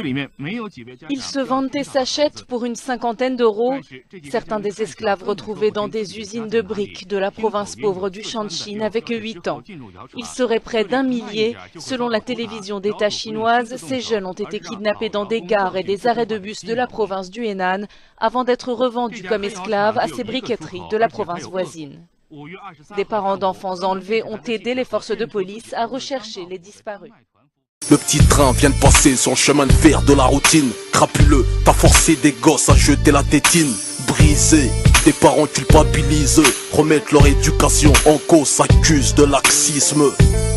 Ils se vendent et s'achètent pour une cinquantaine d'euros. Certains des esclaves retrouvés dans des usines de briques de la province pauvre du Shanxi n'avaient que 8 ans. Ils seraient près d'1 millier. Selon la télévision d'État chinoise, ces jeunes ont été kidnappés dans des gares et des arrêts de bus de la province du Henan avant d'être revendus comme esclaves à ces briqueteries de la province voisine. Des parents d'enfants enlevés ont aidé les forces de police à rechercher les disparus. Le petit train vient de passer son chemin de fer de la routine. Crapuleux, t'as forcé des gosses à jeter la tétine. Brisé, des parents culpabilisent, remettent leur éducation en cause, s'accusent de laxisme.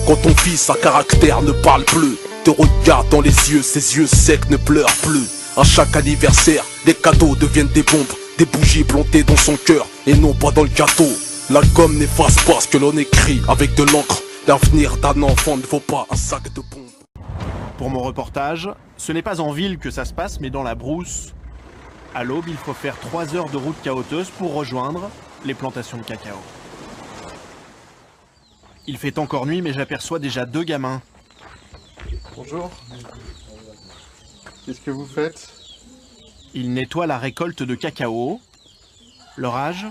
Quand ton fils à caractère ne parle plus, te regarde dans les yeux, ses yeux secs ne pleurent plus. À chaque anniversaire, des cadeaux deviennent des bombes, des bougies plantées dans son cœur et non pas dans le gâteau. La gomme n'efface pas ce que l'on écrit avec de l'encre. L'avenir d'un enfant ne vaut pas un sac de bombes. Pour mon reportage, ce n'est pas en ville que ça se passe, mais dans la brousse. À l'aube, il faut faire 3 heures de route chaoteuse pour rejoindre les plantations de cacao. Il fait encore nuit, mais j'aperçois déjà 2 gamins. Bonjour. Qu'est-ce que vous faites? Ils nettoient la récolte de cacao. Leur âge ?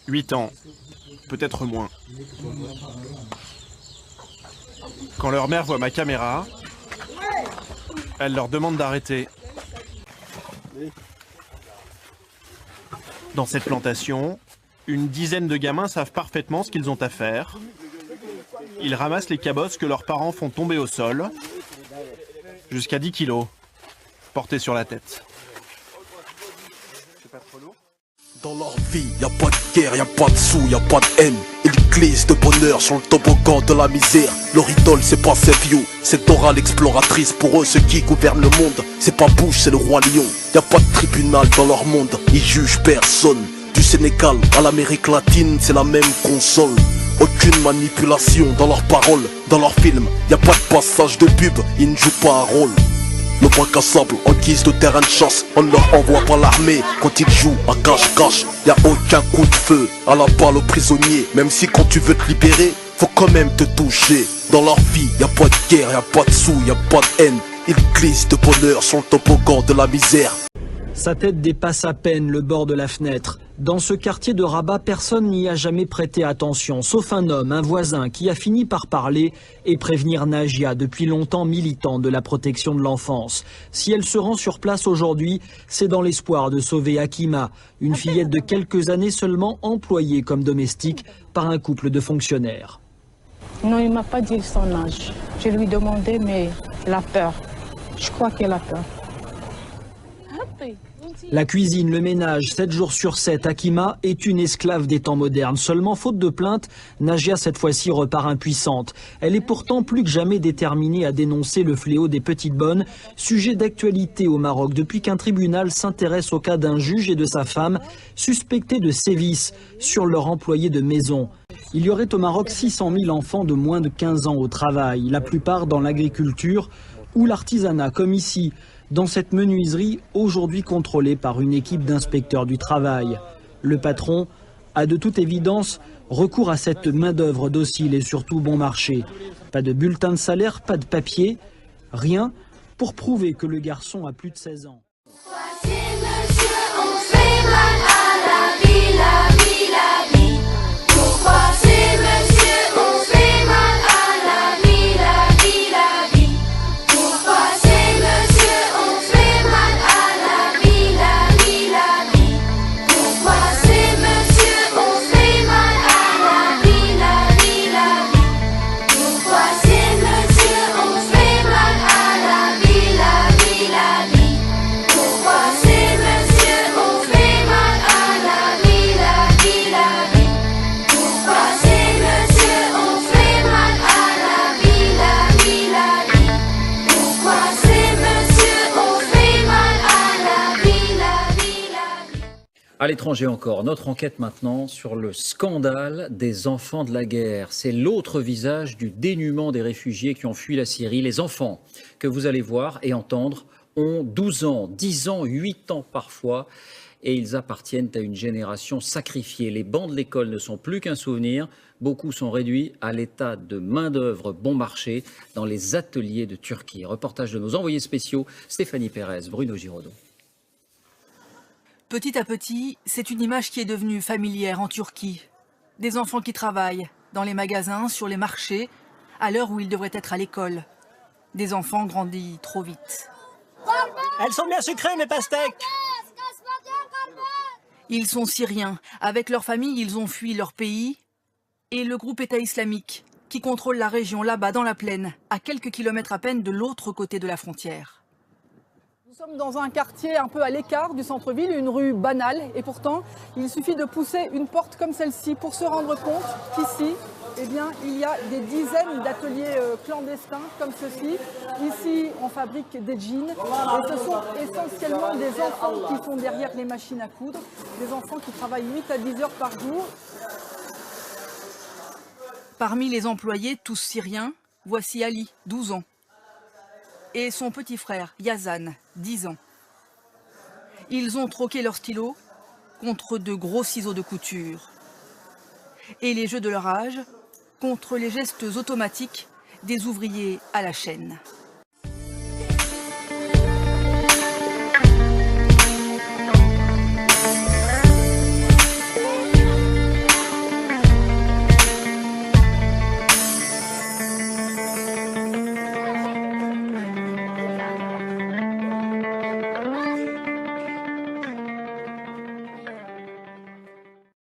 8 ans, peut-être moins. Quand leur mère voit ma caméra, elle leur demande d'arrêter. Dans cette plantation, une dizaine de gamins savent parfaitement ce qu'ils ont à faire. Ils ramassent les cabosses que leurs parents font tomber au sol, jusqu'à 10 kilos, portés sur la tête. C'est pas trop lourd ? Dans leur vie, y a pas de guerre, y a pas de sous, y a pas de haine. Ils glissent de bonheur sur le toboggan de la misère. Leur idole, c'est pas Seviou, c'est Dora l'exploratrice. Pour eux, ceux qui gouvernent le monde, c'est pas Bush, c'est le roi lion. Y a pas de tribunal dans leur monde, ils jugent personne. Du Sénégal à l'Amérique latine, c'est la même console. Aucune manipulation dans leurs paroles, dans leurs films. Y a pas de passage de pub, ils ne jouent pas un rôle. Le bac à sable en guise de terrain de chasse, on ne leur envoie pas l'armée quand ils jouent à cache-cache. Y a aucun coup de feu à la balle aux prisonniers, même si quand tu veux te libérer, faut quand même te toucher. Dans leur vie, y a pas de guerre, y a pas de sous, y a pas de haine. Ils glissent de bonheur sur le toboggan de la misère. Sa tête dépasse à peine le bord de la fenêtre. Dans ce quartier de Rabat, personne n'y a jamais prêté attention, sauf un homme, un voisin, qui a fini par parler et prévenir Najia, depuis longtemps militante de la protection de l'enfance. Si elle se rend sur place aujourd'hui, c'est dans l'espoir de sauver Hakima, une fillette de quelques années seulement employée comme domestique par un couple de fonctionnaires. Non, il ne m'a pas dit son âge. Je lui ai demandé, mais elle a peur. Je crois qu'elle a peur. La cuisine, le ménage, 7 jours sur 7, Hakima est une esclave des temps modernes. Seulement, faute de plainte, Najia cette fois-ci repart impuissante. Elle est pourtant plus que jamais déterminée à dénoncer le fléau des petites bonnes, sujet d'actualité au Maroc depuis qu'un tribunal s'intéresse au cas d'un juge et de sa femme suspectés de sévices sur leur employé de maison. Il y aurait au Maroc 600 000 enfants de moins de 15 ans au travail, la plupart dans l'agriculture ou l'artisanat, comme ici, dans cette menuiserie aujourd'hui contrôlée par une équipe d'inspecteurs du travail. Le patron a de toute évidence recours à cette main-d'œuvre docile et surtout bon marché. Pas de bulletin de salaire, pas de papier, rien pour prouver que le garçon a plus de 16 ans. À l'étranger encore, notre enquête maintenant sur le scandale des enfants de la guerre. C'est l'autre visage du dénuement des réfugiés qui ont fui la Syrie. Les enfants que vous allez voir et entendre ont 12 ans, 10 ans, 8 ans parfois. et ils appartiennent à une génération sacrifiée. Les bancs de l'école ne sont plus qu'un souvenir. Beaucoup sont réduits à l'état de main-d'œuvre bon marché dans les ateliers de Turquie. Reportage de nos envoyés spéciaux Stéphanie Pérez, Bruno Giraudot. Petit à petit, c'est une image qui est devenue familière en Turquie. Des enfants qui travaillent dans les magasins, sur les marchés, à l'heure où ils devraient être à l'école. Des enfants grandis trop vite. Elles sont bien sucrées, mes pastèques. Ils sont syriens. Avec leur famille, ils ont fui leur pays et le groupe État islamique, qui contrôle la région là-bas dans la plaine, à quelques kilomètres à peine de l'autre côté de la frontière. Nous sommes dans un quartier un peu à l'écart du centre-ville, une rue banale, et pourtant, il suffit de pousser une porte comme celle-ci pour se rendre compte qu'ici, eh bien, il y a des dizaines d'ateliers clandestins comme ceci. Ici, on fabrique des jeans, et ce sont essentiellement des enfants qui sont derrière les machines à coudre, des enfants qui travaillent 8 à 10 heures par jour. Parmi les employés, tous syriens, voici Ali, 12 ans. Et son petit frère, Yazan, 10 ans. Ils ont troqué leurs stylos contre de gros ciseaux de couture. Et les jeux de leur âge contre les gestes automatiques des ouvriers à la chaîne.